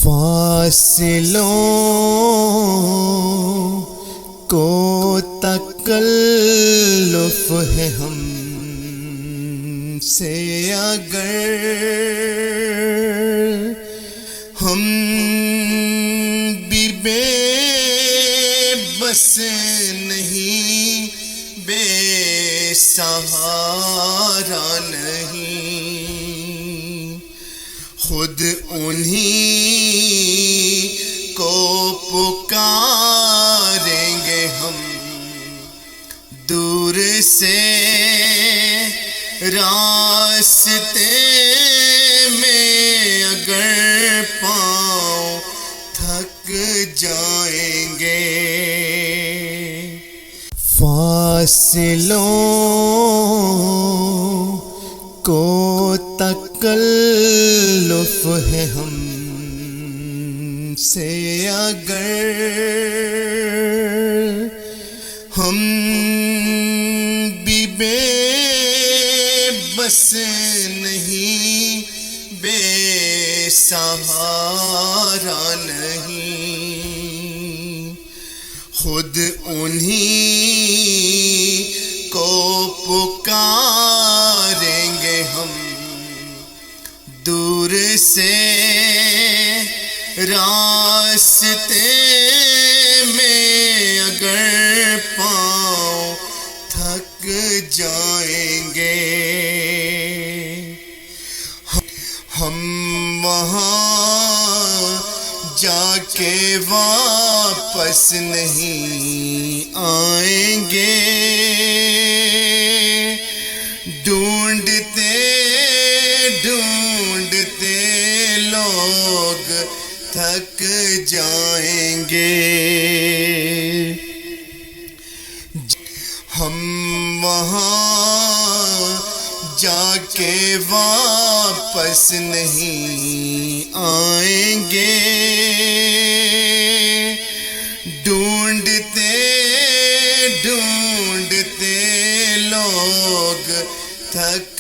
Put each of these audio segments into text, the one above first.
فاصلوں کو تکلف ہے ہم سے، اگر ہم بھی بے بس نہیں، بے سہارا نہیں، خود انہی کو پکاریں گے ہم دور سے، راستے میں اگر پاؤں تھک جائیں گے۔ فاصلوں کو تکلف ہے ہم سے، اگر ہم بھی بے بس نہیں، بے سہارا نہیں، خود انہی کو پکاریں گے ہم دور سے، راستے میں اگر پاؤں تھک جائیں گے۔ ہم وہاں جا کے واپس نہیں آئیں گے، ڈھونڈتے ڈھونڈتے لوگ تھک جائیں گے۔ ہم وہاں جا کے واپس نہیں آئیں گے، ڈھونڈتے ڈھونڈتے لوگ تھک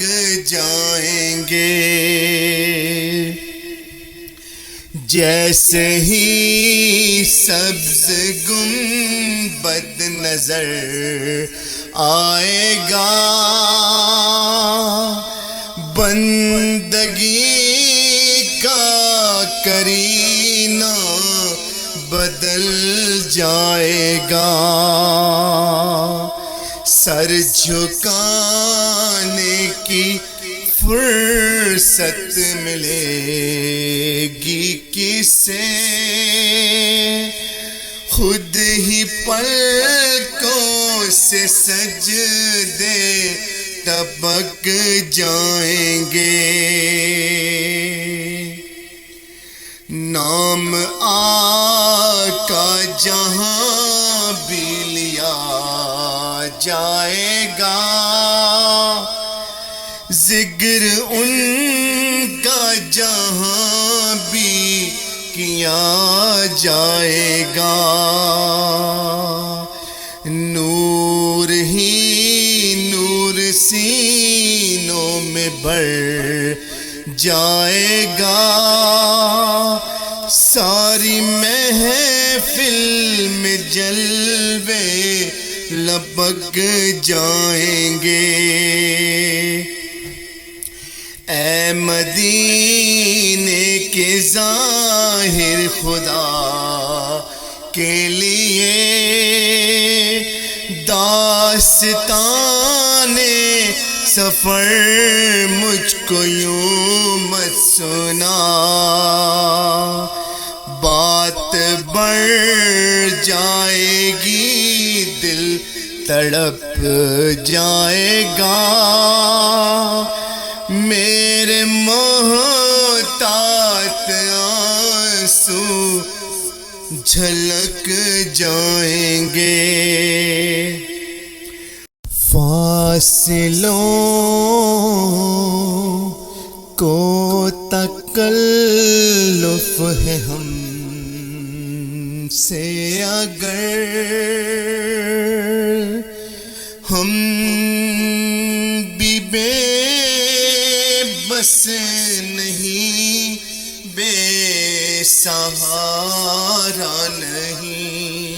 جائیں گے۔ جیسے ہی سبز گنبد نظر آئے گا، بندگی کا کرینہ بدل جائے گا، سر جھکانے کی فرصت ملے گی کسے، خود ہی پلکوں سے سجدے ٹپک جائیں گے۔ نام آقا جہاں بھی لیا جائے گا، ذکر ان کا جہاں بھی کیا جائے گا، نور ہی نور سینوں میں بھر جائے گا، ساری محفل میں جلوے لپک جائیں گے۔ اے مدینے کے ظاہر خدا کے لیے داستان سفر مجھ کو یوں مت سنا، بات بڑھ جائے گی، دل تڑپ جائے گا، میرے محتاط آنسو جھلک جائیں گے۔ فاصلوں کو تکلف ہے ہم سے، اگر ہم بھی بے بس نہیں، بے سہارا نہیں